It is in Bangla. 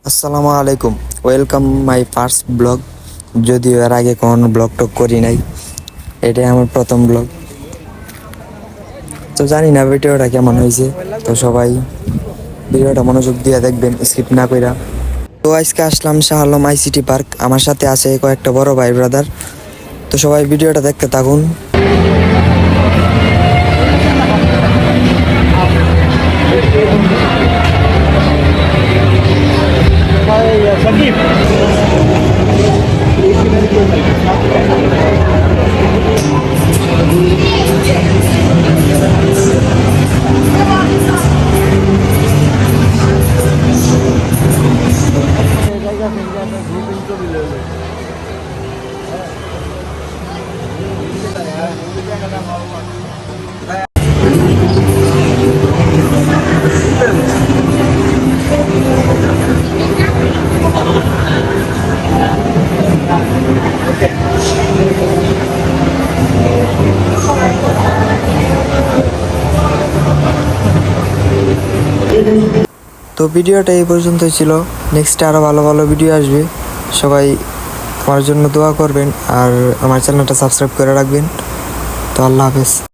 আসসালামু আলাইকুম, ওয়েলকাম মাই ফার্স্ট ব্লগ। যদিও এর আগে কখনো ব্লগ টক করি নাই, এটাই আমার প্রথম ব্লগ। তো জানি না ভিডিওটা কেমন হয়েছে। তো সবাই ভিডিওটা মনোযোগ দিয়ে দেখবেন, স্কিপ না কইরা। তো আজকে আসলাম শাহ আলম আইসিটি পার্ক, আমার সাথে আছে কয়েকটা বড় ভাই ব্রাদার। তো সবাই ভিডিওটা দেখতে থাকুন। তো ভিডিওটা এই পর্যন্তই ছিল। নেক্সট আরও ভালো ভালো ভিডিও আসবে। সবাই আমার জন্য দোয়া করবেন আর আমার চ্যানেলটা সাবস্ক্রাইব করে রাখবেন। তো আল্লাহ হাফেজ।